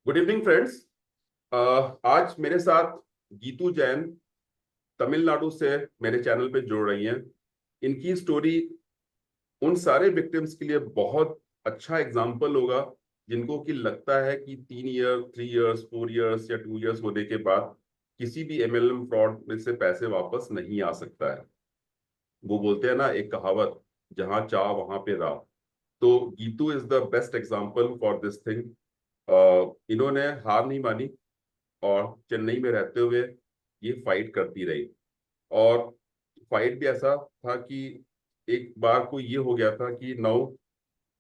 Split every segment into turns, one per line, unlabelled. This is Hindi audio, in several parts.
Good evening friends. आज मेरे साथ गीतू जैन तमिलनाडु से मेरे चैनल पे जुड़ रही हैं। इनकी स्टोरी उन सारे विक्टिम्स के लिए बहुत अच्छा एग्जाम्पल होगा जिनको कि लगता है कि 3 ईयर 3 इयर्स 4 इयर्स या 2 इयर्स होने के बाद किसी भी एमएलएम फ्रॉड में से पैसे वापस नहीं आ सकता है। वो बोलते हैं ना, एक कहावत, जहां चाह वहां पे राह। तो Geetu is the best example for this thing. इन्होंने हार नहीं मानी और चेन्नई में रहते हुए ये फाइट करती रही। और फाइट भी ऐसा था कि एक बार को ये हो गया था कि नाउ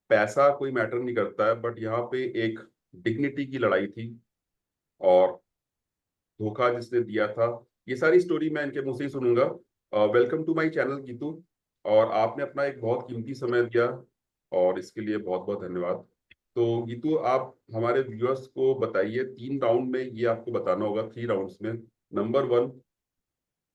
पैसा कोई मैटर नहीं करता है, बट यहाँ पे एक डिग्निटी की लड़ाई थी। और धोखा जिसने दिया था, ये सारी स्टोरी मैं इनके मुंह से ही सुनूंगा। Welcome to my channel Geetu. और आपने अपना एक बहुत कीमती समय दिया और इसके लिए बहुत बहुत धन्यवाद। तो गीतू, आप हमारे व्यूअर्स को बताइए, 3 राउंड में ये आपको बताना होगा, 3 राउंड्स में। नंबर 1,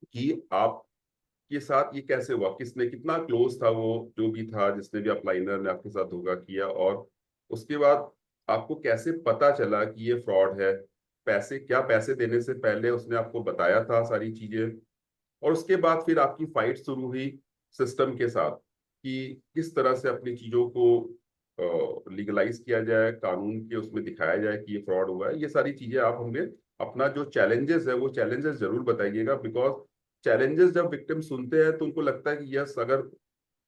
कि आपके साथ ये कैसे हुआ, किसने, कितना क्लोज था वो जो भी था, जिसने भी अपलाइनर ने आपके साथ धोखा किया। और उसके बाद आपको कैसे पता चला कि ये फ्रॉड है। पैसे देने से पहले उसने आपको बताया था सारी चीजें। और उसके बाद फिर आपकी फाइट शुरू हुई सिस्टम के साथ कि किस तरह से अपनी चीजों को लीगलाइज किया जाए, कानून के उसमें दिखाया जाए कि ये फ्रॉड हुआ है। ये सारी चीजें आप हमें अपना जो चैलेंजेस है वो चैलेंजेस जरूर बताइएगा। बिकॉज चैलेंजेस जब विक्टिम सुनते हैं तो उनको लगता है कि यस, अगर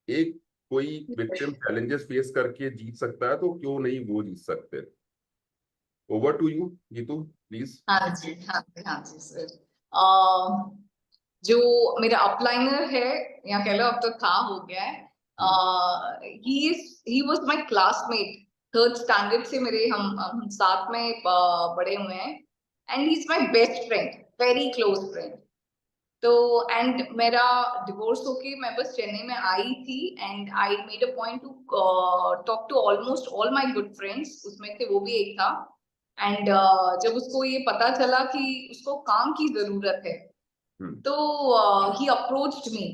एक कोई विक्टिम चैलेंजेस फेस करके जीत सकता है तो क्यों नहीं वो जीत सकते। Over to you Geetu, please.
हाँ जी, हाँ जी, हाँ जी सर। जो मेरा अपलाइनर है, या कह लो अब तो था, हो गया है। He was my classmate. Third standard से मेरे हम साथ में पढ़े हुए हैं। And he is my best friend, very close friend. तो एंड मेरा डिवोर्स होके मैं बस चेन्नई में आई थी। And I made a point to talk to almost all my good friends, उसमें से वो भी एक था। एंड जब उसको ये पता चला कि उसको काम की जरूरत है,
हम्म।
तो ही अप्रोच्ड मी।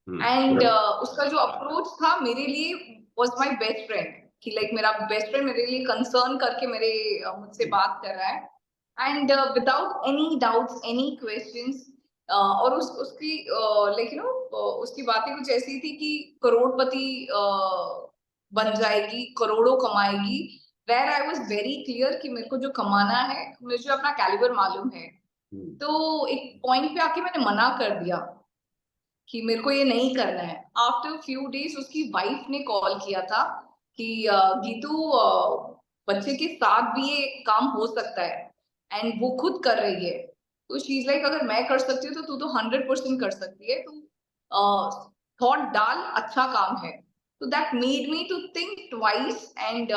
एंड
हम्म।
उसका जो अप्रोच था मेरे लिए वाज माय बेस्ट फ्रेंड, कि लाइक मेरा बेस्ट फ्रेंड मेरे लिए कंसर्न करके मुझसे बात कर रहा है। And without any doubts, any questions. और उसकी लाइक यू नो उसकी बातें कुछ ऐसी थी कि करोड़पति बन जाएगी, करोड़ों कमाएगी। Where I was very clear कि मेरे को जो कमाना है, मुझे अपना कैलिबर मालूम है।
हम्म।
तो एक पॉइंट पे आके मैंने मना कर दिया कि मेरे को ये नहीं करना है। आफ्टर फ्यू डेज उसकी वाइफ ने कॉल किया था कि गीतू, बच्चे के साथ भी ये काम हो सकता है। एंड वो खुद कर रही है। तो शी इज लाइक, अगर मैं कर सकती हूँ तो तू तो 100% कर सकती है। तू थॉट डाल, अच्छा काम है। तो that made me to think twice. And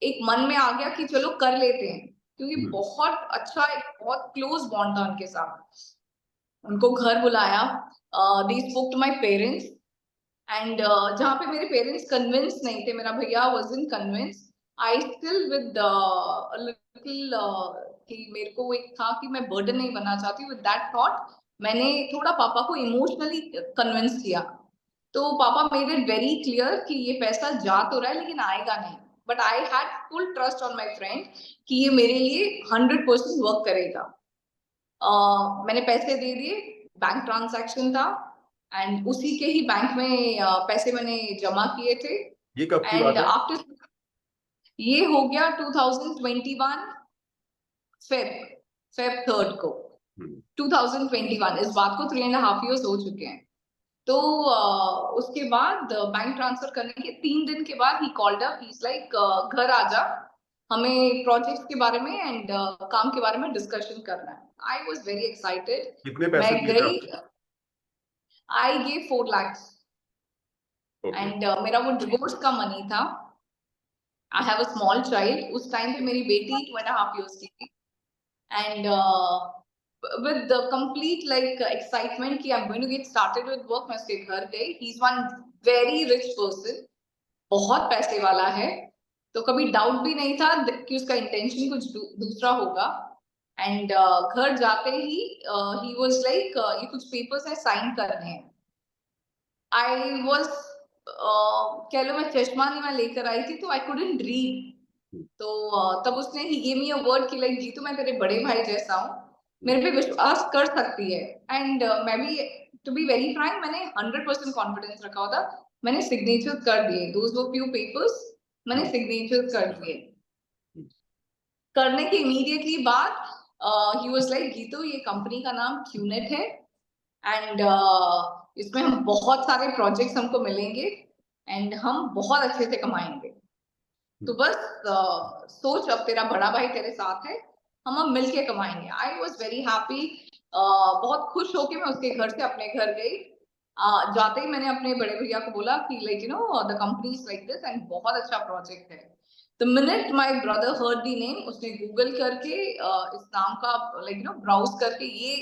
एक मन में आ गया कि चलो कर लेते हैं, क्योंकि
हम्म।
बहुत अच्छा, एक बहुत क्लोज बॉन्ड था उनके साथ। उनको घर बुलाया। They spoke to my parents. And जहाँ पे मेरे पेरेंट्स कन्विंस नहीं थे, मेरा भैया wasn't convince. I still with little कि मेरे को एक था कि मैं बर्डन नहीं बनना चाहती। विद दैट थॉट मैंने थोड़ा पापा को इमोशनली कन्विंस किया। तो पापा मेड इट वेरी क्लियर कि ये पैसा जा तो रहा है लेकिन आएगा नहीं। But I had full trust on my friend कि ये मेरे लिए 100% वर्क करेगा। मैंने पैसे दे दिए। बैंक ट्रांजैक्शन था। एंड उसी के ही बैंक में पैसे मैंने जमा किए थे।
ये कब की
एंड
बात है?
आफ्टर, ये हो गया 2021 फेब फेब 3 को।
हम्म।
2021, इस बात को 3.5 years हो चुके हैं। तो उसके बाद बैंक ट्रांसफर करने के 3 दिन के बाद he called up, he is like, घर आ जा, हमें प्रोजेक्ट के बारे में एंड काम के बारे में डिस्कशन करना है। I was very excited.
कितने
मैं
पैसे दिए थे
गई।
आपने?
I gave 4 lakhs।
Okay.
And मेरा वो डिवोर्स का मनी था। I have a small child. उस टाइम पे मेरी बेटी 2.5 years की थी। And with the complete like excitement कि I'm going to get started with work, मैं उसके घर गई। He's one very rich person, बहुत पैसे वाला है। तो कभी डाउट भी नहीं था कि उसका इंटेंशन कुछ दूसरा होगा। एंड घर जाते ही ही वाज लाइक, ये कुछ पेपर्स है, साइन करने हैं। आई वाज, कह लो मैं चश्मा नहीं मैं लेकर आई थी, तो आई कुडंट रीड। तो तब उसने he gave me a word कि लाइक जीतू मैं तेरे बड़े भाई जैसा हूँ, मेरे पे विश्वास कर सकती है। एंड मैं भी टू बी वेरी फ्रैंक मैंने 100% कॉन्फिडेंस रखा होता, मैंने सिग्नेचर कर दिए, दोज वर फ्यू पेपर्स, मैंने सिग्नेचर कर दिए। करने के इमीडिएटली बाद ही वाज लाइक गीतू ये कंपनी का नाम क्यूनेट है एंड इसमें हम बहुत सारे प्रोजेक्ट्स हमको मिलेंगे एंड हम बहुत अच्छे से कमाएंगे। तो बस सोच अब तेरा बड़ा भाई तेरे साथ है, हम अब मिलके कमाएंगे। आई वॉज वेरी हैप्पी, बहुत खुश होके मैं उसके घर से अपने घर गई। जाते ही मैंने अपने बड़े भैया को बोला कि like you know the company is like this and बहुत अच्छा प्रोजेक्ट है। The minute my brother heard the name, उसने गूगल करके इस नाम का लाइक यू नो ब्राउज करके ये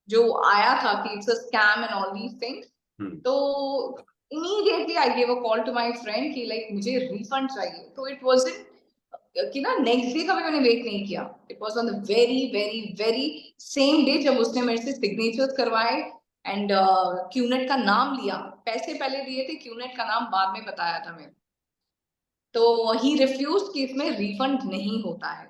जो आया था कि it's a scam and all these things, तो immediately I give a call to my friend कि लाइक मुझे रिफंड चाहिए। तो इट वाजंट कि ना नेक्स्ट डे का भी मैंने वेट नहीं किया, it was on the very very very same day जब उसने मेरे से सिग्नेचर्स करवाए एंड क्यूनेट का नाम लिया। पैसे पहले दिए थे, क्यूनेट का नाम बाद में बताया था मैं। तो ही रिफ्यूज कि इसमें रिफंड नहीं होता है।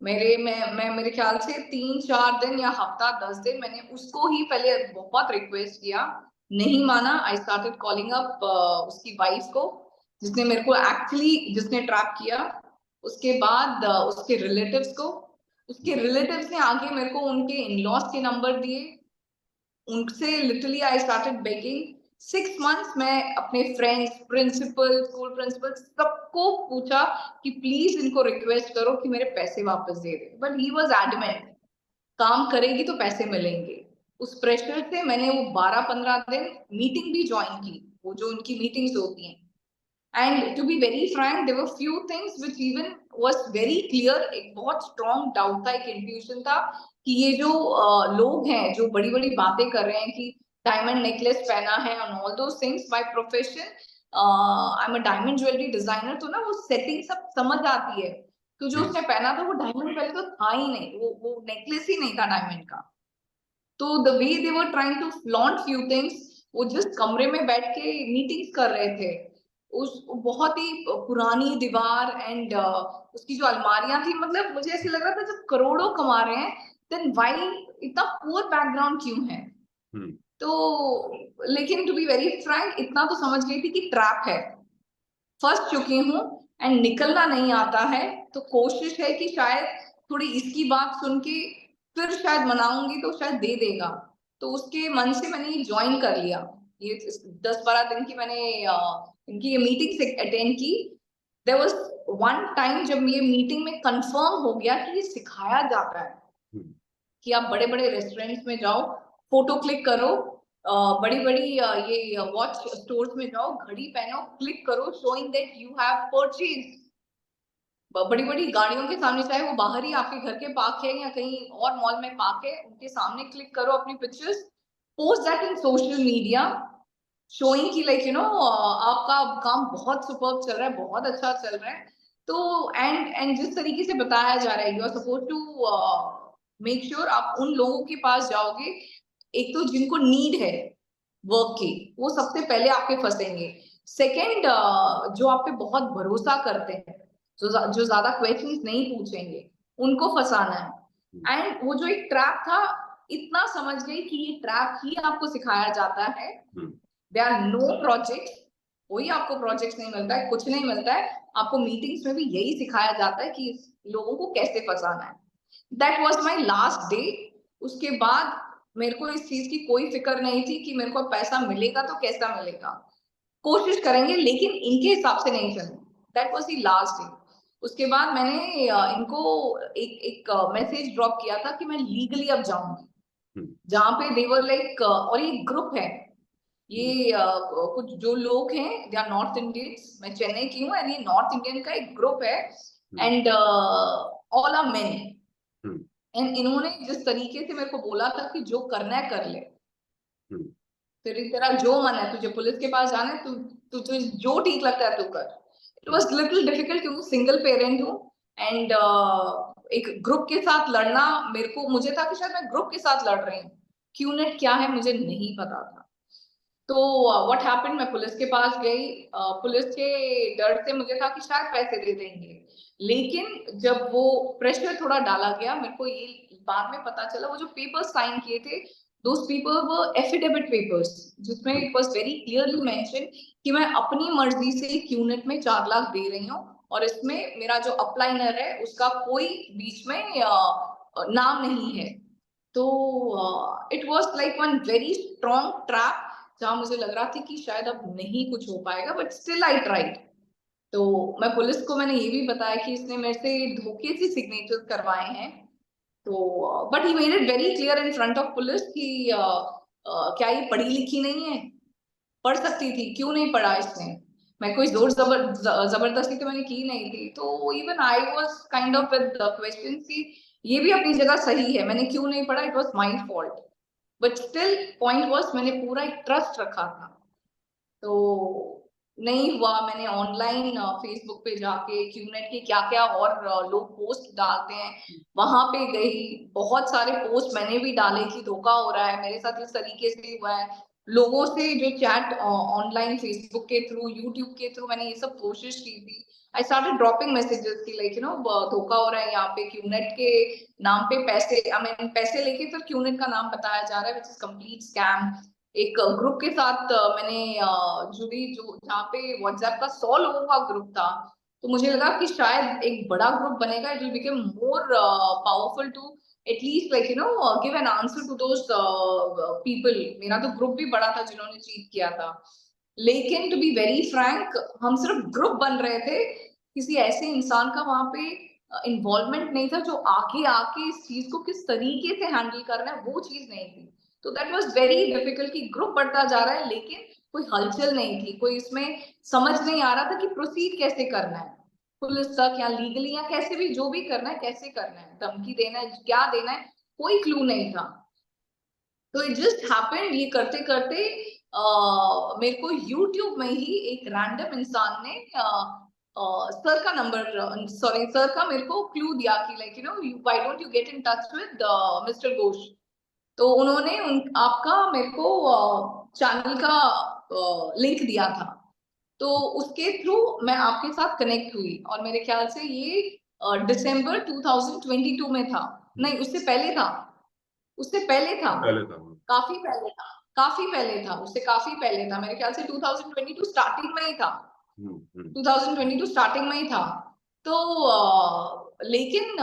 मैं मेरे ख्याल से 3-4 दिन या हफ्ता 10 दिन मैंने उसको ही पहले बहुत रिक्वेस्ट किया, नहीं माना। आई स्टार्टेड कॉलिंग अप उसकी वाइफ को, जिसने मेरे को एक्चुअली जिसने ट्रैप किया। उसके बाद उसके रिलेटिव्स को, उसके रिलेटिव्स ने आगे मेरे को उनके इन लॉज के नंबर दिए, उनसे literally I started begging. 6 months मैं अपने फ्रेंड्स, प्रिंसिपल, स्कूल प्रिंसिपल सबको पूछा कि प्लीज इनको रिक्वेस्ट करो कि मेरे पैसे वापस दे दे, बट ही वाज एडमेंट काम करेगी तो पैसे मिलेंगे। उस प्रेशर से मैंने वो 12-15 दिन मीटिंग भी ज्वाइन की, वो जो उनकी मीटिंग्स होती हैं। And to be very frank there were few things which even was very clear, एक बहुत स्ट्रॉन्ग डाउट था, एक इंट्यूशन था कि ये जो लोग हैं जो बड़ी बड़ी बातें कर रहे हैं कि डायमंड नेकलेस पहना है on all those things, my profession I am a diamond jewellery designer, तो ना वो सेटिंग सब समझ आती है। तो जो उसने पहना था वो डायमंड पहले तो था ही नहीं, वो नेकलेस ही नहीं था डायमंड का। तो the way they were trying to flaunt few things, वो जिस कमरे में बैठ के मीटिंग्स कर रहे थे, उस बहुत ही पुरानी दीवार एंड उसकी जो अलमारियां थी, मतलब मुझे ऐसे लग रहा था जब करोड़ों कमा रहे हैं देन व्हाई इतना पुअर बैकग्राउंड क्यों है। तो लेकिन टू बी वेरी फ्रैंक इतना तो समझ गई थी कि ट्रैप है, फंस चुकी हूँ एंड निकलना नहीं आता है। तो कोशिश है कि शायद थोड़ी इसकी बात सुन के फिर शायद मनाऊंगी तो शायद दे देगा। तो उसके मन से मैंने ये ज्वाइन कर लिया, ये 10-12 दिन की मैंने इनकी ये मीटिंग अटेंड की। देयर वाज वन टाइम जब ये मीटिंग में कंफर्म हो गया कि ये सिखाया जाता है कि आप बड़े बड़े रेस्टोरेंट्स में जाओ, फोटो क्लिक करो, बड़ी बड़ी ये वॉच स्टोर्स में जाओ, घड़ी पहनो, क्लिक करो showing that you have purchase. बड़ी बड़ी गाड़ियों के सामने, चाहे वो बाहर ही आपके घर के पार्क है या कहीं और मॉल में पार्क है, उनके सामने क्लिक करो अपनी pictures, post that in social media, showing की लाइक यू नो आपका काम बहुत सुपर्ब चल रहा है, बहुत अच्छा चल रहा है। तो एंड जिस तरीके से बताया जा रहा है, you are suppose to make sure आप उन लोगों के पास जाओगे, एक तो जिनको नीड है वर्क की, वो सबसे पहले आपके फंसेंगे। सेकंड जो आप पे बहुत भरोसा करते हैं, जो ज्यादा क्वेश्चंस नहीं पूछेंगे, उनको फंसाना है। एंड वो जो एक ट्रैप था, इतना समझ गई कि ये ट्रैप ही आपको सिखाया जाता है। देयर आर नो प्रोजेक्ट्स, कोई आपको प्रोजेक्ट्स नहीं मिलता है, कुछ नहीं मिलता है आपको। मीटिंग्स में भी यही सिखाया जाता है कि लोगों को कैसे फंसाना है। That was my last day. उसके बाद मेरे को इस चीज की कोई फिक्र नहीं थी कि मेरे को पैसा मिलेगा तो कैसा मिलेगा, कोशिश करेंगे लेकिन इनके हिसाब से नहीं चलेंगे। That was the last day. उसके बाद मैंने इनको एक एक मैसेज ड्रॉप किया था कि मैं लीगली अब जाऊंगी, जहां पे देवर लाइक, और ये ग्रुप है, ये कुछ जो लोग हैं दे आर नॉर्थ इंडियंस, मैं चेन्नई की हूँ एंड ये नॉर्थ इंडियन का एक ग्रुप है and all are men. And इन्होंने जिस तरीके से मेरे को बोला था कि जो करना है कर ले, तेरी तेरा जो मन है, तुझे पुलिस के पास जाना है, तू तुझे जो ठीक लगता है तू कर। इट वाज लिटिल डिफिकल्ट क्योंकि सिंगल पेरेंट हूँ एंड एक ग्रुप के साथ लड़ना, मुझे था कि शायद मैं ग्रुप के साथ लड़ रही हूँ, क्यूनेट क्या है मुझे नहीं पता था। तो व्हाट हैपेंड, मैं पुलिस के पास गई। पुलिस के डर से मुझे था कि शायद पैसे दे देंगे, लेकिन जब वो प्रेशर थोड़ा डाला गया, मेरे को ये बाद में पता चला वो जो पेपर्स साइन किए थे, दोस पेपर वर एफिडेविट पेपर्स, जिसमें it was very clearly mention कि मैं अपनी मर्जी से क्यूनेट में 4 लाख दे रही हूँ, और इसमें मेरा जो अपलाइनर है उसका कोई बीच में नाम नहीं है। तो it was like one very strong trap, जहां मुझे लग रहा था कि शायद अब नहीं कुछ हो पाएगा, बट स्टिल आई ट्राइड। तो मैं पुलिस को मैंने ये भी बताया कि इसने मेरे से धोखे से सिग्नेचर्स करवाए हैं। तो but he made it very clear in front of police कि क्या ये पढ़ी लिखी नहीं है, पढ़ सकती थी, क्यों नहीं पढ़ा इसने। मैं कोई जोर जबरदस्ती तो मैंने की नहीं थी। तो even I was kind of with question कि ये भी अपनी जगह सही है, मैंने क्यों नहीं पढ़ा, it was my fault. But still point was मैंने पूरा एक ट्रस्ट रखा था। तो नहीं हुआ, मैंने ऑनलाइन फेसबुक पे जाके क्यूनेट के क्या-क्या और लोग पोस्ट डालते हैं, वहां पे गई। बहुत सारे पोस्ट मैंने भी डाले कि धोखा हो रहा है मेरे साथ, इस तरीके से हुआ है। लोगों से जो चैट ऑनलाइन फेसबुक के थ्रू, यूट्यूब के थ्रू, मैंने ये सब कोशिश की थी। आई स्टार्टेड ड्रॉपिंग मैसेजेस कि लाइक धोखा हो रहा है यहाँ पे, क्यूनेट के नाम पे पैसे, आई मीन पैसे लेके फिर क्यूनेट का नाम बताया जा रहा है, विच इज कंप्लीट स्कैम। एक ग्रुप के साथ मैंने जुड़ी, जो जहाँ पे व्हाट्सएप का 100 लोगों का ग्रुप था। तो मुझे लगा कि शायद एक बड़ा ग्रुप बनेगा, it will become more powerful to at least like give an answer to those people. मेरा तो ग्रुप भी बड़ा था जिन्होंने चीट किया था। लेकिन टू बी वेरी फ्रैंक, हम सिर्फ ग्रुप बन रहे थे, किसी ऐसे इंसान का वहां पे इन्वॉल्वमेंट नहीं था जो आगे आके इस चीज को किस तरीके से हैंडल करना है, वो चीज नहीं थी। तो दैट वाज वेरी डिफिकल्ट कि ग्रुप बढ़ता जा रहा है लेकिन कोई हलचल नहीं थी, कोई इसमें समझ नहीं आ रहा था कि प्रोसीड कैसे करना है, पुलिस तक या लीगली या कैसे भी, जो भी करना है कैसे करना है, धमकी देना है, क्या देना है, कोई क्लू नहीं था। तो इट जस्ट हैपेंड, ये करते करते मेरे को यूट्यूब में ही एक रैंडम इंसान ने सर का नंबर, सॉरी सर का मेरे को क्लू दिया कि like why don't you get in touch with mister Ghosh. तो उन्होंने आपका मेरे को चैनल का लिंक दिया था। तो उसके थ्रू मैं आपके साथ कनेक्ट हुई, और मेरे ख्याल से ये दिसंबर 2022 में था। नहीं, उससे पहले था, उससे पहले था,
पहले था।
काफी पहले था, काफी पहले था, उससे काफी पहले था, मेरे ख्याल से 2022 स्टार्टिंग में ही था। 2022 स्टार्टिंग में ही था। तो लेकिन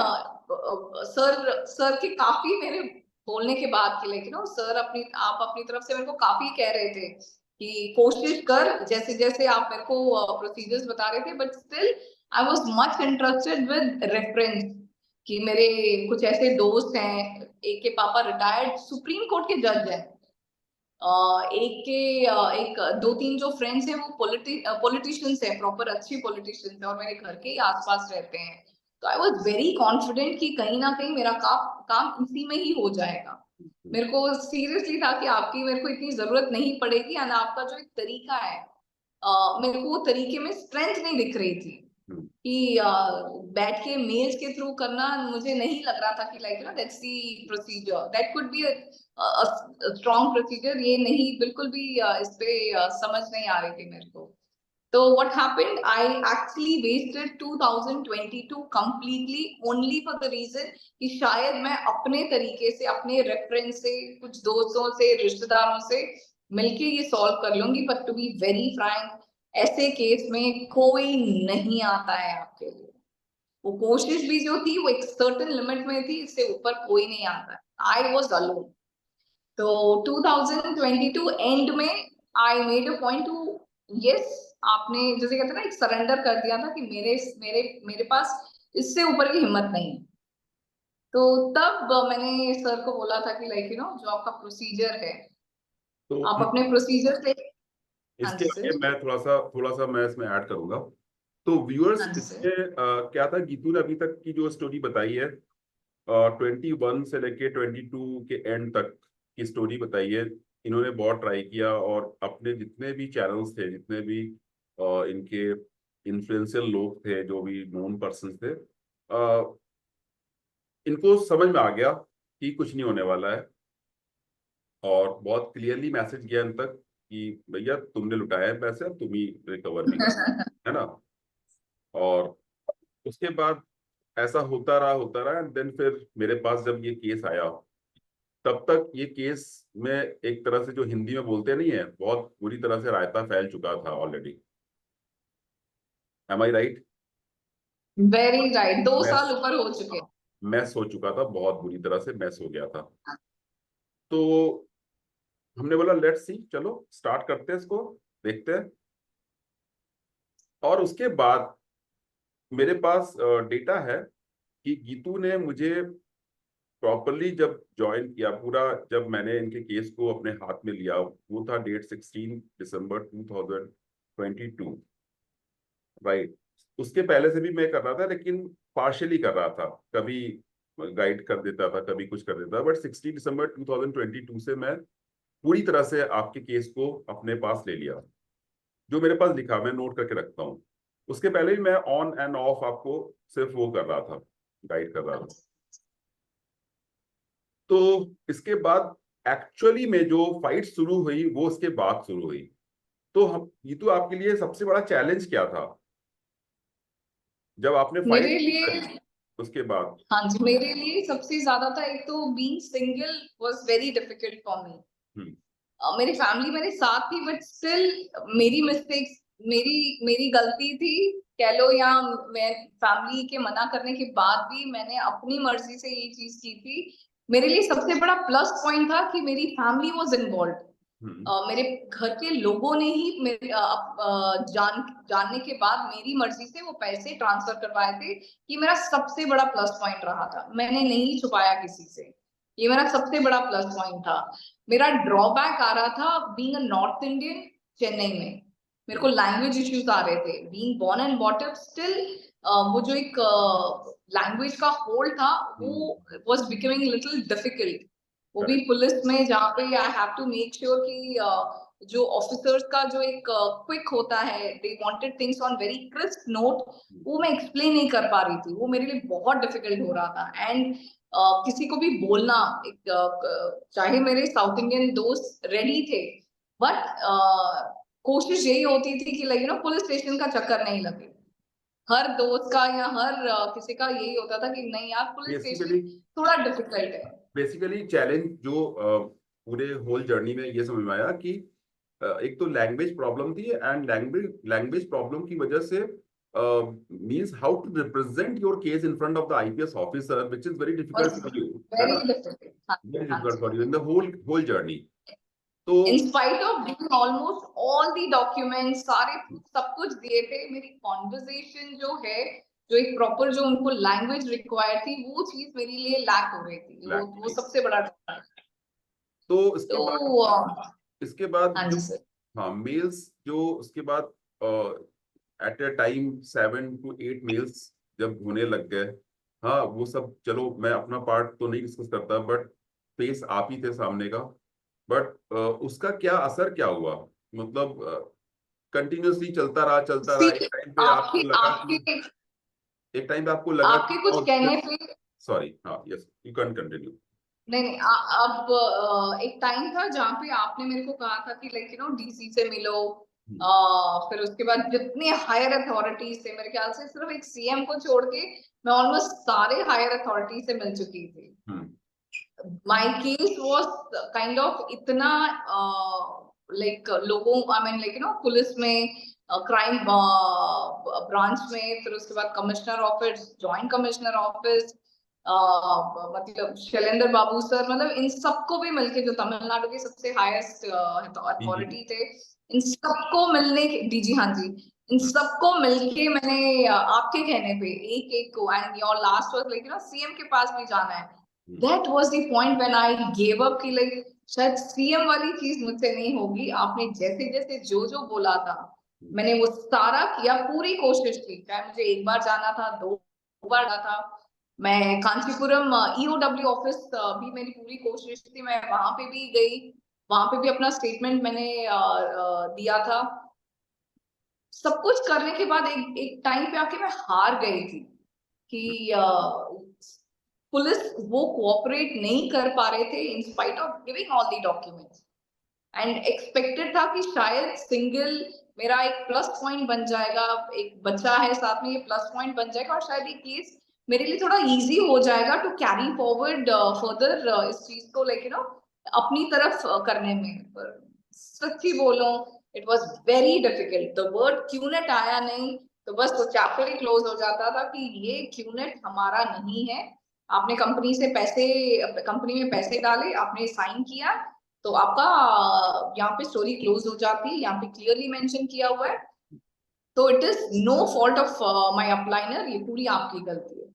सर सर के काफी मेरे बोलने के बाद कि लेकिन सर अपनी, आप अपनी तरफ से मेरे को काफी कह रहे थे कि कोशिश कर, जैसे जैसे आप मेरे को प्रोसीजर्स बता रहे थे, but still I was much interested with reference कि मेरे कुछ ऐसे दोस्त हैं, एक के पापा रिटायर्ड सुप्रीम कोर्ट के जज हैं, एक के एक 2-3 जो फ्रेंड्स हैं वो पॉलिटिशियंस हैं, प्रॉपर अच्छी पॉलिटिशियंस हैं, और मेरे घर के ही आसपास रहते हैं। तो आई वाज वेरी कॉन्फिडेंट कि कहीं ना कहीं मेरा काम काम इसी में ही हो जाएगा। मेरे को सीरियसली था कि आपकी मेरे को इतनी जरूरत नहीं पड़ेगी, और आपका जो एक तरीका है, मेरे को वो तरीके में स्ट्रेंथ नहीं दिख रही थी कि बैठ के मेल्स के थ्रू करना, मुझे नहीं लग रहा था कि like that's the procedure, that could be strong procedure. ये नहीं, बिल्कुल भी इस पे समझ नहीं आ रही थी मेरे को। तो what happened, I actually wasted 2022 completely only for the reason कि शायद मैं अपने तरीके से, अपने रेफरेंस से, कुछ दोस्तों से, रिश्तेदारों से मिलके ये सॉल्व कर लूंगी। But to be very frank, ऐसे केस में कोई नहीं आता है आपके लिए। वो कोशिश भी जो थी वो एक सर्टेन लिमिट में थी, इससे ऊपर कोई नहीं आता है। I was alone. तो 2022 एंड में आई made a point to, yes, आपने जैसे कहते हैं ना, एक सरेंडर कर दिया था कि मेरे मेरे मेरे पास इससे ऊपर की हिम्मत नहीं है। तो तब मैंने सर को बोला था कि लाइक जो आपका प्रोसीजर है,
तो
आप अपने प्रोसीजर से। हाँ
इसके
जी
आगे
सर।
मैं थोड़ा सा मैं इसमें ऐड करूंगा। तो व्यूअर्स,
हाँ जी
इसमें
सर।
क्या था, गीतू ने अभी तक की जो स्टोरी बताई है, 21 से लेके 22 के एंड तक की स्टोरी बताई है। इन्होंने बहुत ट्राई किया और अपने जितने भी चैनल्स थे, जितने भी इनके इन्फ्लुएंशियल लोग थे, जो भी नोन पर्सन थे, इनको समझ में आ गया कि कुछ नहीं होने वाला है, और बहुत क्लियरली मैसेज गया इन तक कि भैया तुमने लुटाया है पैसे, अब तुम ही रिकवर भी करो, है ना। और उसके बाद ऐसा होता रहा एंड देन फिर मेरे पास जब ये केस आया, तब तक ये केस में एक तरह से जो हिंदी में बोलते नहीं है, बहुत बुरी तरह से रायता फैल चुका था ऑलरेडी। एम आई राइट?
वेरी राइट, 2 साल
मैस
ऊपर हो चुके।
मैस हो चुका था, बहुत बुरी तरह से मैस हो गया था। तो हमने बोला लेट्स सी, चलो स्टार्ट करते हैं इसको, देखते हैं। और उसके बाद मेरे पास डेटा है कि गीतू ने मुझे प्रॉपरली जब ज्वाइन किया पूरा, जब मैंने इनके केस को अपने हाथ में लिया, वो था डेट 16 दिसंबर 2022, राइट। उसके पहले से भी मैं कर रहा था, लेकिन पार्शियली कर रहा था, कभी गाइड कर देता था, कभी कुछ कर देता था, बट 16 दिसंबर 2022 से मैं पूरी तरह से आपके केस को अपने पास ले लिया। जो मेरे पास लिखा मैं नोट करके रखता हूँ। उसके पहले भी मैं ऑन एंड ऑफ आपको सिर्फ वो कर रहा था, गाइड कर रहा था। तो इसके बाद एक्चुअली में जो फाइट शुरू हुई वो उसके बाद शुरू हुई। तो हम, ये तो आपके लिए सबसे बड़ा चैलेंज क्या था जब आपने फाइट
मेरे
करी
लिए,
उसके बाद?
हाँ जी, मेरे लिए सबसे ज्यादा था, एक तो being single was very difficult for me.
Hmm.
मेरी फैमिली मेरे साथ थी, बट स्टिल मेरी मिस्टेक्स, मेरी मेरी गलती थी कह लो, या मैं फैमिली के मना करने के बाद भी मैंने अपनी मर्जी से ये चीज की थी। मेरे लिए सबसे बड़ा प्लस पॉइंट था कि मेरी फैमिली वाज इन्वॉल्व।
हम्म।
मेरे घर के लोगों ने ही मेरे जानने के बाद मेरी मर्जी से वो पैसे ट्रांसफर करवाए थे। ये मेरा सबसे बड़ा प्लस पॉइंट रहा था, मैंने नहीं छुपाया किसी से। ये मेरा सबसे बड़ा प्लस पॉइंट था। मेरा ड्रॉबैक आ रहा था being a north Indian, Chennai में मेरे को लैंग्वेज इश्यूज आ रहे थे। Being born and bought up still, वो जो एक लैंग्वेज का होल्ड था
हम्म।
वो वाज बिकमिंग लिटिल डिफिकल्ट। वो भी
करेक्ट।
पुलिस में, जहाँ पे I have to make sure कि जो ऑफिसर्स का जो एक क्विक होता है, they wanted things on very crisp note, वो मैं एक्सप्लेन नहीं कर पा रही थी। वो मेरे लिए बहुत डिफिकल्ट हो रहा था। एंड किसी को भी बोलना, एक चाहे मेरे साउथ इंडियन दोस्त रेडी थे, बट कोशिश यही होती थी कि लाइक पुलिस स्टेशन का चक्कर नहीं लगे। हर दोस्त का या हर किसी का यही होता था कि नहीं यार, पुलिस स्टेशन
बेसिकली
थोड़ा डिफिकल्ट है।
बेसिकली चैलेंज जो पूरे होल जर्नी में ये समझ में आया कि एक तो लैंग्वेज प्रॉब्लम थी, एंड लैंग्वेज लैंग्वेज प्रॉब्लम की वजह से means how to represent your case in front of the IPS officer, which is very
बस
डिफिकल्ट फॉर यू, है
वेरी
ना।
डिफिकल्ट। हाँ
वेरी
हाँ
डिफिकल्ट
जी।
For you in the whole whole journey. तो
in spite of giving almost all the documents, सारे proof, सब कुछ दिए थे, मेरी कॉन्वर्जेशन जो है, जो एक प्रॉपर जो उनको लैंग्वेज रिक्वायर्ड थी, वो चीज मेरे लिए लैक हो रही थी। वो
ब्लैक।
सबसे बड़ा था।
तो इसके
तो
बाद, इसके बाद
हाँ
जो,
जी सर।
हाँ, मेल्स जो उसके बाद at a time 7 to 8 mails जब होने लग गए, हाँ वो सब चलो मैं अपना पार्ट तो नहीं डिस्कस करता, बट फेस आप ही थे सामने का। बट उसका क्या असर क्या हुआ, मतलब कंटिन्यूअसली चलता रहा,
सी,
एक टाइम पे
आपके
आपको लगा कि,
आपके
एक टाइम पे आपको लगा
आपके
कि
कुछ कहने पे,
सॉरी, हाँ यस यू कैन कंटिन्यू।
नहीं नहीं, अब एक टाइम था जहाँ पे आपने मेरे को कहा था कि लाइक डीसी से मिलो। फिर उसके बाद जितने हायर अथॉरिटीज थे, मेरे ख्याल से सिर्फ एक सीएम को छोड़ के मैं ऑलमोस्ट सारे हायर अथॉरिटी से मिल चुकी थी।
Hmm.
My case was kind of इतना लाइक लोगों, आई मीन लाइक पुलिस में, क्राइम ब्रांच में, फिर उसके बाद commissioner office, joint commissioner office, मतलब शैलेंद्र बाबू सर, मतलब इन सबको भी मिलके, जो तमिलनाडु के सबसे हाईएस्ट
जी।
अथॉरिटी थे, इन सबको मिलने के, डीजी, हाँ जी, इन सबको मिलके मैंने आपके कहने पे एक एक को, and your last was like CM के पास भी जाना है। That was the point when I gave up कि लाइक शायद सीएम वाली चीज मुझसे नहीं होगी। आपने जैसे जैसे जो जो बोला था, मैंने वो सारा किया, पूरी कोशिश की। चाहे मुझे एक बार जाना था, 2 बार जाना था, मैं कांचीपुरम ईओडब्ल्यू ऑफिस भी मेरी पूरी कोशिश थी, मैं वहां पे भी गई, वहां पे भी अपना स्टेटमेंट मैंने दिया था। सब कुछ करने के बाद एक एक टाइम पे आके मैं हार गई थी कि पुलिस वो कोऑपरेट नहीं कर पा रहे थे इन spite of giving all the documents. And expected था कि शायद सिंगल मेरा एक प्लस पॉइंट बन जाएगा, एक बच्चा है साथ में, ये प्लस पॉइंट बन जाएगा और शायद ये केस मेरे लिए थोड़ा इजी हो जाएगा टू कैरी फॉरवर्ड फर्दर इस चीज को लाइक अपनी तरफ करने में। पर सच्ची बोलो, it was very difficult. The word QNet आया नहीं तो बस वो चैप्टर ही क्लोज हो जाता था कि ये क्यूनेट हमारा नहीं है। आपने कंपनी में पैसे डाले, आपने साइन किया, तो आपका यहाँ पे स्टोरी क्लोज हो जाती है। यहाँ पे क्लियरली मेंशन किया हुआ है। तो it is no fault of my upliner, ये पूरी आपकी गलती है।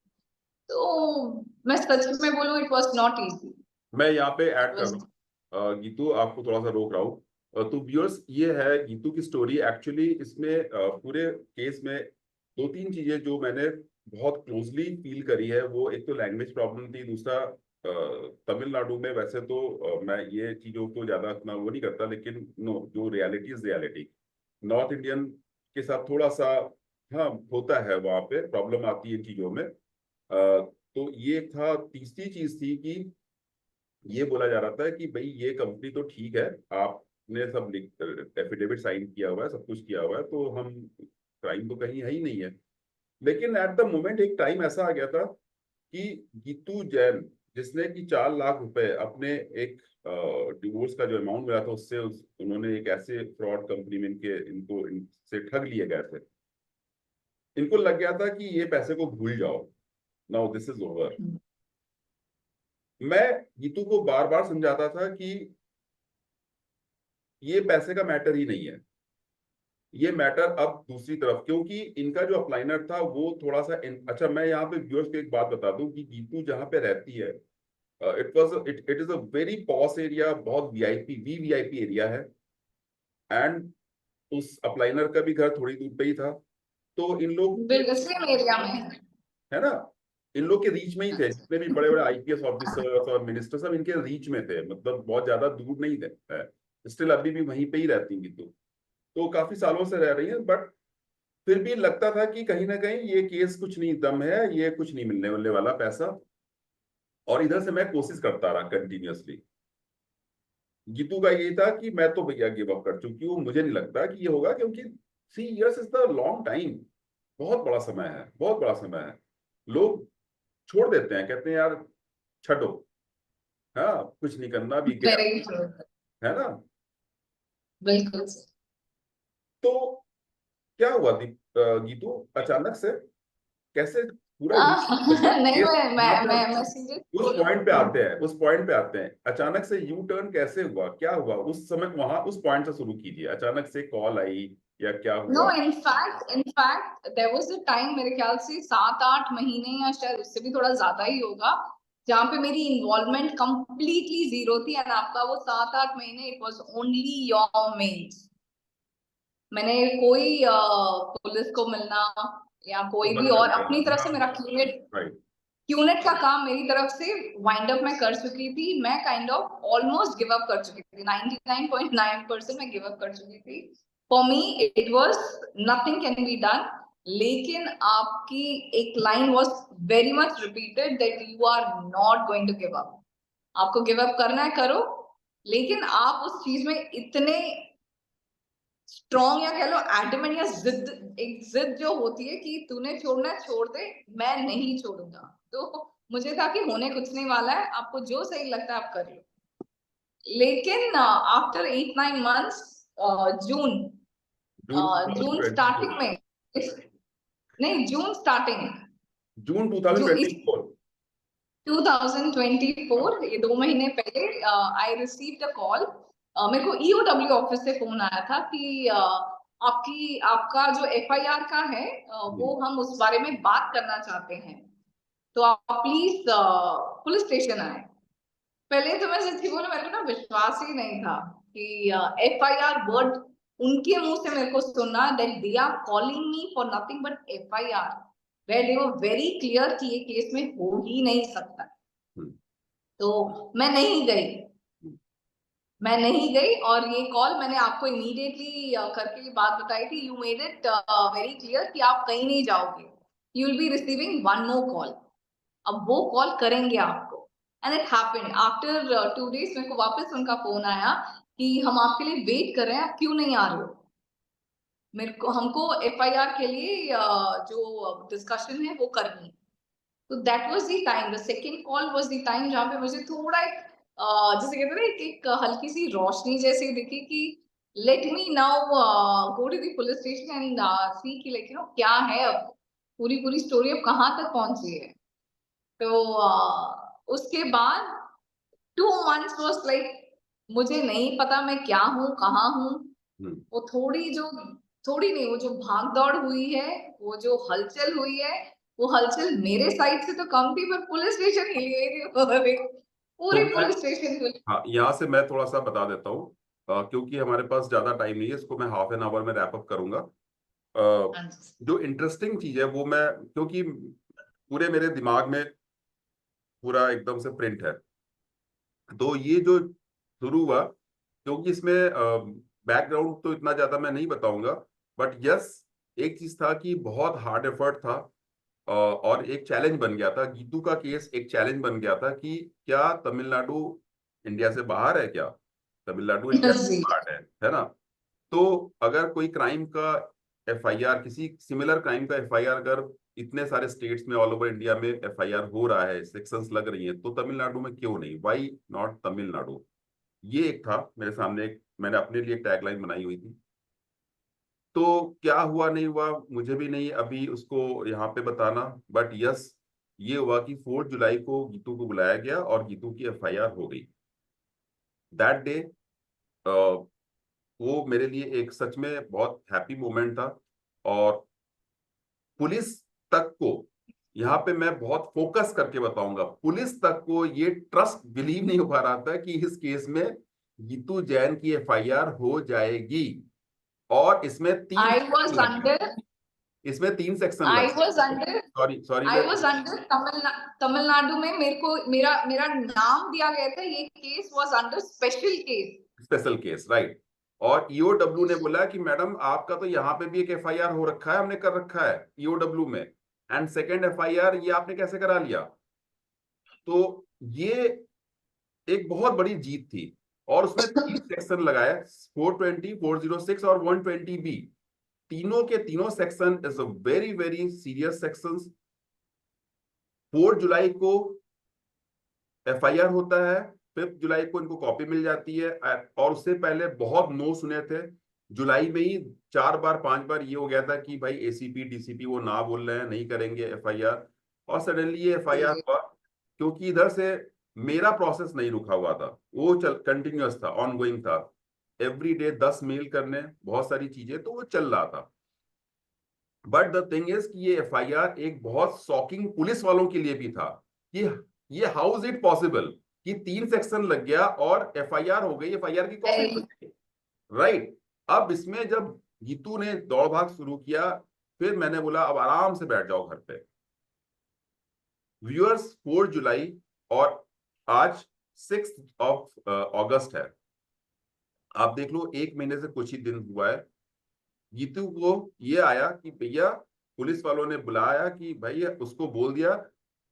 तो मैं सच में बोलूं, इट वाज नॉट इजी।
मैं यहाँ पे ऐड कर रहा हूँ, गीतू आपको थोड़ा सा रोक रहा हूँ। तो व्यूअर्स, ये है गीतू की स्टोरी। एक्चुअली इसमें पूरे केस में दो तीन चीजें जो मैंने बहुत क्लोजली फील करी है। वो एक तो लैंग्वेज प्रॉब्लम थी, दूसरा तमिलनाडु में वैसे तो मैं ये चीजों को ज्यादा इतना वो नहीं करता, लेकिन नो, जो reality is reality. North Indian के साथ थोड़ा सा हाँ होता है, वहाँ पे प्रॉब्लम आती है इन चीजों में। तो ये था। तीसरी चीज थी कि ये बोला जा रहा था कि भाई ये कंपनी तो ठीक है, आपने सब एफिडेविट साइन किया हुआ है, सब कुछ किया हुआ है, तो हम क्राइम तो कहीं है ही नहीं है। लेकिन एट द मोमेंट एक टाइम ऐसा आ गया था कि गीतू जैन, जिसने कि 4 लाख रुपए अपने एक डिवोर्स का जो अमाउंट मिला था उससे उन्होंने एक ऐसे फ्रॉड कंपनी में इनसे ठग लिए गए थे। इनको लग गया था कि ये पैसे को भूल जाओ, नाउ दिस इज ओवर। मैं गीतू को बार बार समझाता था कि ये पैसे का मैटर ही नहीं है, ये मैटर अब दूसरी तरफ, क्योंकि इनका जो अपलाइनर था वो थोड़ा सा अच्छा, मैं यहाँ पे व्यूअर्स को एक बात बता दूं कि गीतू जहाँ पे रहती है, it is a very posh area, बहुत वीआईपी एरिया है। एंड उस अपलाइनर का भी घर थोड़ी दूर पे ही था। तो इन लोग
बिल्कुल सेम एरिया में।
है ना, इन लोग के रीच में ही थे, जितने भी बड़े बड़े आईपीएस ऑफिसर्स और मिनिस्टर सब इनके रीच में थे, मतलब बहुत ज्यादा दूर नहीं थे। स्टिल अभी भी वहीं पे ही रहती गीतू, तो काफी सालों से रह रही है। बट फिर भी लगता था कि कहीं ना कहीं ये केस कुछ नहीं, दम है, ये कुछ नहीं मिलने वाले वाला पैसा। और इधर से मैं कोशिश करता रहा कंटिन्यूअसली। गीतू का यही था कि मैं तो भैया गिव अप कर चुकी हूँ, मुझे नहीं लगता कि ये होगा, क्योंकि 3 years is the long time, बहुत बड़ा समय है, बहुत बड़ा समय है। लोग छोड़ देते हैं, कहते हैं यार छठो, हाँ कुछ नहीं करना, अभी गया,
वेरी ट्रू।
है ना।
बिल्कुल।
तो क्या हुआ गीतू, अचानक से कैसे पूरा मतलब
नहीं,
केस यहाँ पे,
मैं सीरियस
उस
बोलूं।
पॉइंट पे आते हैं, उस पॉइंट पे आते हैं, अचानक से यू टर्न कैसे हुआ, क्या हुआ उस समय वहां, उस पॉइंट से शुरू कीजिए। अचानक से कॉल आई या क्या
नो,
हुआ?
In fact there was a time, मेरे ख्याल से 7-8 महीने या शायद उससे भी थोड़ा ज्यादा ही होगा, जहाँ पे मेरी इन्वॉल्वमेंट कंप्लीटली जीरो थी। एंड आपका वो 7-8 महीने it was only your mails. मैंने कोई पुलिस को मिलना या
तो
कोई भी
बंद कर
और
दिया,
अपनी तरफ
हाँ
से मेरा यूनिट
राइट।
यूनिट का काम मेरी तरफ से वाइंड अप मैं कर चुकी थी। मैं kind of almost give up कर चुकी थी, 99.9% मैं गिव अप कर चुकी थी। For me it was nothing can be done. लेकिन आपकी एक line was very much repeated that you are not going to give up. आपको गिव अप करना है करो, लेकिन आप उस चीज में इतने स्ट्रॉन्ग या कह लो एडमेंट या जिद, एक जिद जो होती है कि तूने छोड़ना है छोड़ दे, मैं नहीं छोड़ूंगा। तो मुझे था कि होने कुछ नहीं वाला है, आपको जो सही लगता है आप कर लो। लेकिन आफ्टर 8-9 मंथ्स, जून
जून
जून
2024,
स्टार्टिंग में नहीं, जून स्टार्टिंग,
जून
जो इस
2024।
2024, ये 2 महीने पहले आई रिसीव्ड अ कॉल। मेरे को ईओडब्ल्यू ऑफिस से फोन आया था कि आपका जो एफआईआर का है, वो हम उस बारे में बात करना चाहते हैं, तो आप प्लीज पुलिस स्टेशन आए। पहले तो मैं सच्ची बोलूं, मेरे को ना विश्वास ही नहीं था कि एफआईआर वर्ड उनके मुंह से मेरे को सुनना, that they are calling me for nothing but FIR, where they were very clear कि ये केस में हो ही नहीं सकता। तो मैं नहीं गई, मैं नहीं गई। और ये कॉल मैंने आपको इमीडिएटली करके बात बताई थी, you made it very clear कि आप कहीं नहीं जाओगे, you will be receiving one more call. अब वो कॉल करेंगे आपको। And it happened after 2 days, मेरे को वापस उनका फोन आया कि हम आपके लिए वेट कर रहे हैं, आप क्यों नहीं आ रहे हो। मेरे को हमको एफआईआर के लिए जो डिस्कशन है वो करनी है। तो that was the time, the second call was the time जहाँ पे मुझे थोड़ा एक जैसे कहते हैं ना एक हल्की सी रोशनी जैसी दिखी कि let me now go to the police station and see कि लाइक क्या है अब पूरी पूरी स्टोरी अब कहाँ तक पहुंची है। तो उसके बाद 2 months वाज लाइक मुझे नहीं पता मैं क्या हूँ कहाँ हूँ।
हम्म।
वो थोड़ी नहीं, वो जो भाग दौड़ हुई है, वो जो हलचल हुई है, वो हलचल मेरे साइड से तो कम थी पर पुलिस स्टेशन हिल गई थी
तो
पूरी
मैं,
पुलिस स्टेशन हिल।
हाँ, यहाँ से मैं थोड़ा सा बता देता हूँ, क्योंकि हमारे पास ज्यादा टाइम नहीं है, इसको मैं हाफ एन आवर में रैप अप करूंगा।
हाँ जी।
जो इंटरेस्टिंग चीज है वो मैं, क्योंकि पूरे मेरे दिमाग में पूरा एकदम से प्रिंट है, तो ये जो शुरू हुआ, क्योंकि इसमें बैकग्राउंड तो इतना ज्यादा मैं नहीं बताऊंगा, बट यस, एक चीज था कि बहुत हार्ड एफर्ट था, और एक चैलेंज बन गया था। गीतू का केस एक चैलेंज बन गया था कि क्या तमिलनाडु इंडिया से बाहर है क्या, तमिलनाडु इंडिया
जी।
का पार्ट है ना। तो अगर कोई क्राइम का एफआईआर, किसी सिमिलर क्राइम का एफआईआर अगर इतने सारे स्टेट्स में ऑल ओवर इंडिया में एफआईआर हो रहा है, सेक्शंस लग रही हैं, तो तमिलनाडु में क्यों नहीं, वाई नॉट तमिलनाडु। ये एक था मेरे सामने, एक मैंने अपने लिए टैगलाइन बनाई हुई थी। तो क्या हुआ नहीं हुआ मुझे भी नहीं अभी उसको यहाँ पे बताना, बट यस, ये हुआ कि 4 जुलाई को गीतू को बुलाया गया और गीतू की एफआईआर हो गई दैट डे। वो मेरे लिए एक सच में बहुत हैप्पी मोमेंट था। और पुलिस तक को, यहाँ पे मैं बहुत फोकस करके बताऊंगा, पुलिस तक को ये ट्रस्ट बिलीव नहीं हो पा रहा था कि इस केस में गीतू जैन की एफआईआर हो जाएगी। और इसमें तीन
आई
सेक्शन
वॉज
लगे,
अंडर
इसमें 3 सेक्शन
आई
लगे।
वॉज अंडर
सॉरी सॉरी,
आई
मैं
वॉज अंडर तमिलनाडु में मेरे को मेरा मेरा नाम दिया गया था, ये case was under special case.
Special case, right. और ईओडब्ल्यू ने बोला कि मैडम आपका तो यहाँ पे भी एक एफआईआर हो रखा है, हमने कर रखा है ईओडब्ल्यू में, एंड सेकेंड एफआईआर ये आपने कैसे करा लिया। तो ये एक बहुत बड़ी जीत थी। और उसमें 3 सेक्शन लगाए, 420, 406 और 120B। तीनों के तीनों section is a very very serious sections. 4 जुलाई को एफआईआर होता है, 5 जुलाई को इनको कॉपी मिल जाती है, और उससे पहले बहुत नो सुने थे। जुलाई में ही 4 बार 5 बार ये हो गया था कि भाई एसीपी डीसीपी वो ना बोल रहे हैं, नहीं करेंगे एफआईआर। और सडनली ये एफआईआर हुआ, क्योंकि इधर से मेरा प्रोसेस नहीं रुका हुआ था, वो चल कंटिन्यूअस था, ऑनगोइंग था। एवरी डे 10 मेल करने, बहुत सारी चीजें, तो वो चल रहा था। बट द थिंग इज कि ये एफआईआर एक बहुत शॉकिंग पुलिस वालों के लिए भी था कि ये हाउ इज इट पॉसिबल कि 3 सेक्शन लग गया और एफआईआर हो गई, एफआईआर की कॉपी बन गई, राइट। अब इसमें जब गीतू ने दौड़ भाग शुरू किया, फिर मैंने बोला अब आराम से बैठ जाओ घर पे। व्यूअर्स, 4 जुलाई और आज 6 अगस्त है। आप देख लो, 1 महीने से कुछ ही दिन हुआ है। गीतू को ये आया कि भैया, पुलिस वालों ने बुलाया कि भाई उसको बोल दिया,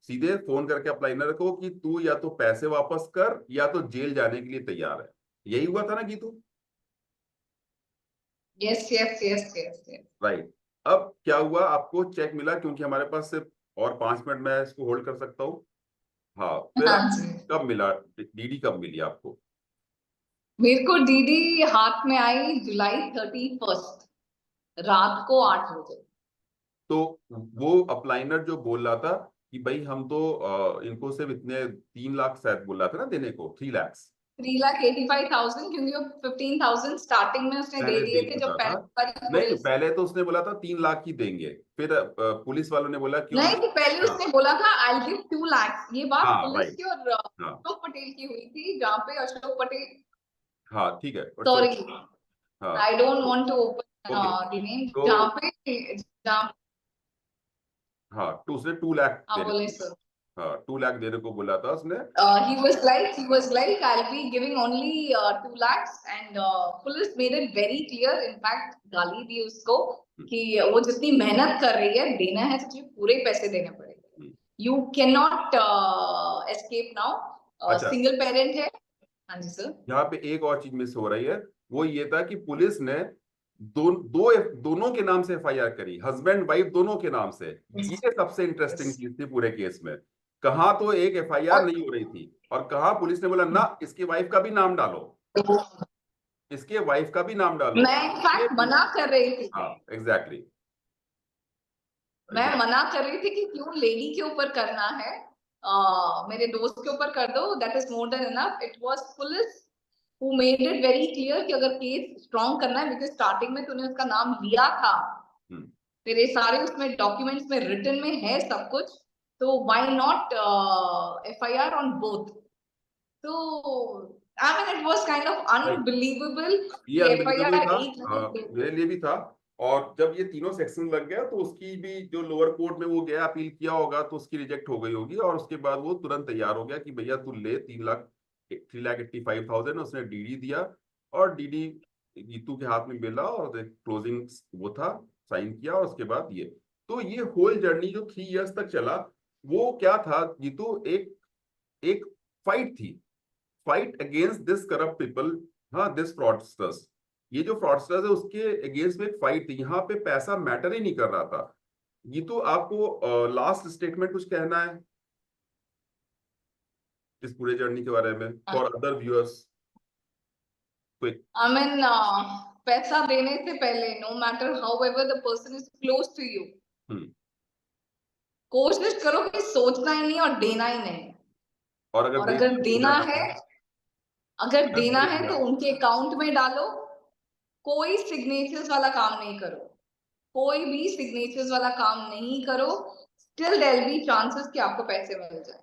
सीधे फोन करके अप्लाइनर को कि तू या तो पैसे वापस कर या तो जेल जाने के लिए तैयार है। यही हुआ था ना Geetu,
yes yes yes yes yes.
Right. अब क्या हुआ, आपको चेक मिला, क्योंकि हमारे पास सिर्फ और 5 मिनट मैं इसको होल्ड कर सकता हूँ। हाँ, फिर
हाँ
आप
जी।
कब मिला, डीडी कब मिली आपको।
मेरे को डीडी हाथ में आई July 31 रात को 8 बजे।
तो वो अप्लाइनर जो बोल रहा था कि भाई हम तो इनको सिर्फ इतने 3 लाख शायद बोल रहा था ना देने को, 3 लाख
3,85,000 क्योंकि वो 15,000 स्टार्टिंग में उसने दे
पहले दे
दिए थे जब
चुका था।
पहली बार
नहीं,
पुलिस।
पहले तो उसने बोला था 3 लाख ही देंगे, फिर पुलिस वालों ने बोला क्यों।
नहीं, पहले
हाँ,
उसने बोला था आई विल गिव 2 लाख। ये बात
हाँ,
पुलिस
राइट,
की और
हाँ,
अशोक पटेल की हुई थी जहाँ पे अशोक पटेल,
हाँ, ठीक है,
सॉरी
हाँ,
I don't want to open
okay,
the name,
तो
जहाँ
हाँ, तो उसने 2 लाख
हाँ
देने
बोले
को,
सर।
हाँ, 2 लाख देने को बोला था उसने।
He was like, I'll be giving only 2 lakhs, and police made it very clear. In fact, गाली दी उसको कि वो जितनी मेहनत कर रही है, देना है तो तुझे पूरे पैसे देने पड़ेंगे। You cannot escape now.
अच्छा,
सिंगल पेरेंट है। हाँ जी सर।
यहाँ पे एक और चीज मिस हो रही है, वो ये था कि पुलिस ने दोनों के नाम से एफआईआर करी, हस्बैंड वाइफ दोनों के नाम से। ये सबसे इंटरेस्टिंग चीज थी पूरे केस में। कहाँ तो एक एफआईआर
और
नहीं हो रही थी, और कहाँ पुलिस ने बोला ना इसकी वाइफ का भी नाम डालो, इसके वाइफ का भी नाम डालो।
मैं
ये
इनफैक्ट मना कर रही थी,
हाँ एग्जैक्टली
मैं
एग्जैक्टली।
मना कर रही थी कि क्यों लेडी के ऊपर करना है, मेरे दोस्त के ऊपर कर दो, that is more than enough. It was police who made it very clear कि अगर केस स्ट्रॉन्ग करना है, बिकॉज स्टार्टिंग में तूने उसका नाम लिया था, तेरे सारे उसमें डॉक्यूमेंट्स में रिटन में है सब कुछ, तो why not FIR on both. तो I mean it was kind of unbelievable
ये
कि
अनबिलीवेबल
एफआईआर
था,
एक नहीं।
मेरे लिए भी था। और जब ये तीनों सेक्शन लग गया तो उसकी भी जो लोअर कोर्ट में वो गया अपील किया होगा, तो उसकी रिजेक्ट हो गई होगी, और उसके बाद वो तुरंत तैयार हो गया कि भैया तू ले 3,85,000 उसने डीडी दिया, और डीडी गीतू के हाथ में मिला, और एक क्लोजिंग वो था, साइन किया, और उसके बाद ये होल जर्नी जो 3 इयर्स तक चला, वो क्या था गीतू, एक एक फाइट थी, fight against this corrupt people, हाँ दिस फ्रॉडस्टर्स। ये जो फ्रॉडस्टर्स है उसके अगेंस्ट में एक फाइट थी, यहाँ पे पैसा मैटर ही नहीं कर रहा था। ये तो आपको लास्ट स्टेटमेंट कुछ कहना है इस पूरे जर्नी के बारे में for other viewers, quick.
I mean पैसा देने से पहले, no matter how ever the person is close to you, कोशिश करो कि सोचना ही नहीं और देना ही नहीं।
और अगर
और
दे
अगर
दिया हो
देना
जाएगा
है,
तो
अगर
दस
देना
दे
है
दिया।
तो उनके अकाउंट में डालो। कोई सिग्नेचर्स वाला काम नहीं करो, कोई भी सिग्नेचर्स वाला काम नहीं करो। स्टिल देयर बी चांसेस कि आपको पैसे मिल जाए,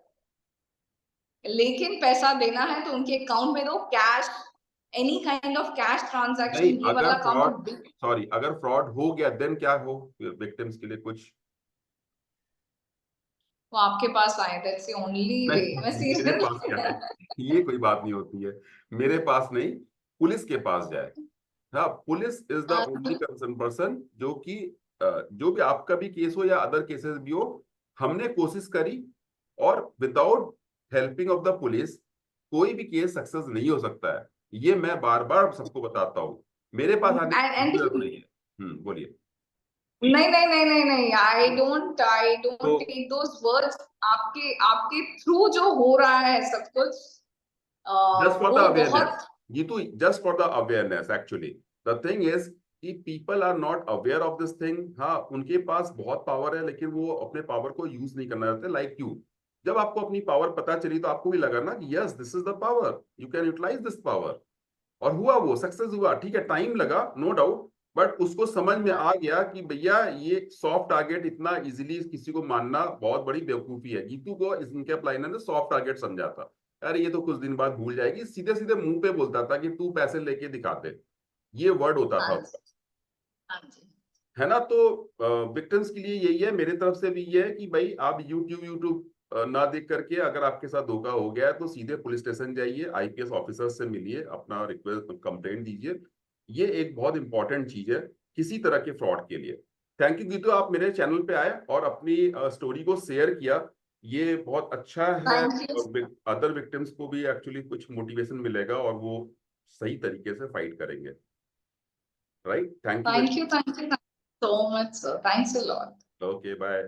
लेकिन पैसा देना है तो उनके अकाउंट में दो, cash, any kind of cash
नहीं,
ट्रांजैक्शन, ये
अगर
वाला काम तो
फ्रॉड, सॉरी, अगर फ्रॉड हो गया देन क्या हो विक्टिम्स के लिए कुछ?
वो आपके पास आए, दैट्स द ओनली वे। मैं
नहीं, मेरे पास क्या है,
सीरियस।
ये कोई बात नहीं होती है। मेरे पास नहीं, पुलिस के पास जाए। हाँ, police is the only concern person, जो कि जो भी आपका भी केस हो या अदर केसेस भी हो, हमने कोशिश करी, और without helping of the police कोई भी केस सक्सेस नहीं हो सकता है। ये मैं बार बार सबको बताता हूँ, मेरे पास आने की
एंड
जरूरत नहीं है। बोलिए।
नहीं नहीं नहीं नहीं नहीं, आई
तो
डोंट टेक दोस वर्ड्स। आपके आपके थ्रू जो हो रहा है सब कुछ,
just for the
वो
awareness,
बहुत।
ये तो just for the awareness actually, the thing is कि people are not aware of this thing। हाँ, उनके पास बहुत पावर है, लेकिन वो अपने पावर को यूज नहीं करना चाहते, लाइक यू। जब आपको अपनी पावर पता चली तो आपको भी लगा ना कि yes this is the power, you can utilize this power. और हुआ, वो सक्सेस हुआ, ठीक है, टाइम लगा नो डाउट, बट उसको समझ में आ गया कि भैया ये सॉफ्ट टारगेट इतना इजीली किसी को मानना बहुत बड़ी बेवकूफी है। गीतू को इनके अप्लाई ने सॉफ्ट टारगेट समझा था, अरे ये तो कुछ दिन बाद भूल जाएगी, सीधे सीधे मुंह पे बोलता था कि तू पैसे लेके दिखा दे, ये वर्ड होता था
हाँ
उसका,
जी, हाँ जी।
है ना। तो विक्टिम्स के लिए यही है, मेरे तरफ से भी ये है कि भाई आप यूट्यूब यूट्यूब ना देख करके, अगर आपके साथ धोखा हो गया है तो सीधे पुलिस स्टेशन जाइए, आईपीएस ऑफिसर से मिलिए, अपना रिक्वेस्ट कंप्लेंट दीजिए। ये एक बहुत इंपॉर्टेंट चीज है किसी तरह के फ्रॉड के लिए। थैंक यू गीतू, आप मेरे चैनल पे आए और अपनी स्टोरी को शेयर किया, ये बहुत अच्छा है।
थैंक यू,
अदर विक्टिम्स को भी एक्चुअली कुछ मोटिवेशन मिलेगा, और वो सही तरीके से फाइट करेंगे। Right, thank you
thank
very
you, thank you so much sir, thanks a lot.
Much. Okay, bye.